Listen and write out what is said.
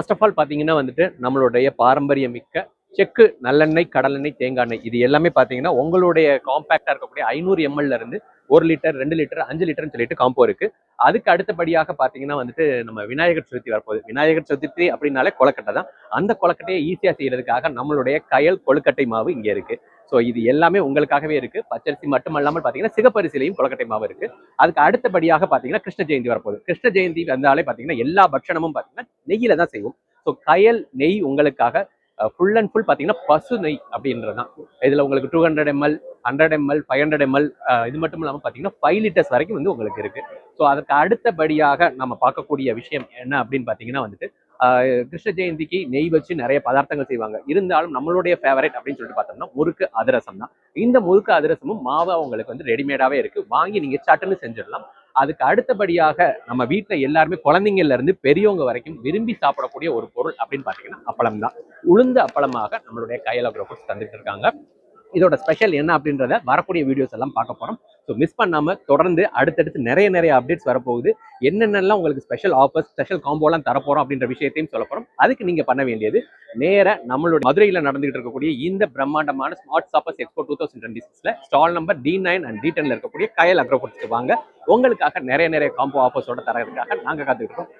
First of all பார்த்தீங்கன்னா வந்துட்டு நம்மளுடைய பாரம்பரியமிக்க செக்கு நல்லெண்ணெய், கடலெண்ணெய், தேங்காய் எண்ணெய் இது எல்லாமே பார்த்தீங்கன்னா உங்களுடைய காம்பேக்டா இருக்கக்கூடிய 500 ml இருந்து 1 லிட்டர், 2 லிட்டர், 5 லிட்டர்னு சொல்லிட்டு காம்போ இருக்கு. அதுக்கு அடுத்தபடியாக பார்த்தீங்கன்னா வந்துட்டு நம்ம விநாயகர் சதுர்த்தி வரப்போகுது. விநாயகர் சதுர்த்தி அப்படின்னாலே கொலக்கட்டை தான். அந்த கொலக்கட்டையை ஈஸியாக செய்யறதுக்காக நம்மளுடைய கயல் கொழுக்கட்டை மாவு இங்கே இருக்கு. ஸோ இது எல்லாமே உங்களுக்காகவே இருக்கு. பச்சரிசி மட்டும் இல்லாமல் பார்த்தீங்கன்னா சிகப்பரிசிலையும் கொலக்கட்டை மாவு இருக்கு. அதுக்கு அடுத்தபடியாக பார்த்தீங்கன்னா கிருஷ்ண ஜெயந்தி வரப்போகுது. கிருஷ்ண ஜெயந்தி வந்தாலே பார்த்தீங்கன்னா எல்லா பட்சணமும் பார்த்தீங்கன்னா நெய்யில தான் செய்வோம். ஸோ கயல் நெய் உங்களுக்காக ஃபுல் அண்ட் ஃபுல் பார்த்தீங்கன்னா பசு நெய் அப்படின்றது தான். இதில் உங்களுக்கு 200 ml, 100 ml, 500 ml இது மட்டும் இல்லாமல் பார்த்தீங்கன்னா 5 லிட்டர்ஸ் வரைக்கும் வந்து உங்களுக்கு இருக்கு. ஸோ அதுக்கு அடுத்தபடியாக நம்ம பார்க்கக்கூடிய விஷயம் என்ன அப்படின்னு பார்த்தீங்கன்னா வந்துட்டு கிருஷ்ண ஜெயந்திக்கு நெய் வச்சு நிறைய பதார்த்தங்கள் செய்வாங்க. இருந்தாலும் நம்மளுடைய ஃபேவரட் அப்படின்னு சொல்லிட்டு பார்த்தோம்னா முறுக்கு அதிரசம் தான். இந்த முறுக்கு அதிரசமும் மாவு உங்களுக்கு வந்து ரெடிமேடாவே இருக்கு. வாங்கி நீங்க சட்டுன்னு செஞ்சிடலாம். அதுக்கு அடுத்தபடியாக நம்ம வீட்டில் எல்லாருமே குழந்தைங்கள்ல இருந்து பெரியவங்க வரைக்கும் விரும்பி சாப்பிடக்கூடிய ஒரு பொருள் அப்படின்னு பார்த்தீங்கன்னா அப்பளம் தான். உளுந்த அப்பளமாக நம்மளுடைய கையில் ஃபுட்ஸ் தந்துட்டு இருக்காங்க. இதோட ஸ்பெஷல் என்ன அப்படின்றத வரக்கூடிய வீடியோஸ் எல்லாம் பார்க்க போறோம். ஸோ மிஸ் பண்ணாம தொடர்ந்து அடுத்தடுத்து நிறைய அப்டேட்ஸ் வரப்போகுது. என்னென்னலாம் உங்களுக்கு ஸ்பெஷல் ஆஃபர்ஸ், ஸ்பெஷல் காம்போலாம் தரப்போறோம் அப்படின்ற விஷயத்தையும் சொல்ல போறோம். அதுக்கு நீங்க பண்ண வேண்டியது நேர நம்மளோட மதுரையில் நடந்துகிட்டு இருக்கக்கூடிய இந்த பிரம்மாண்டமான ஸ்மார்ட் ஷாப்பர்ஸ் எக்ஸ்போ 2026ல ஸ்டால் நம்பர் D9 அண்ட் D10ல இருக்கக்கூடிய கயல் அக்ரோ ஃபுட்ஸ்க்கு வாங்க. உங்களுக்காக நிறைய காம்போ ஆஃபர்ஸோட தரதுக்காக நாங்க காத்துக்கிட்டு இருக்கோம்.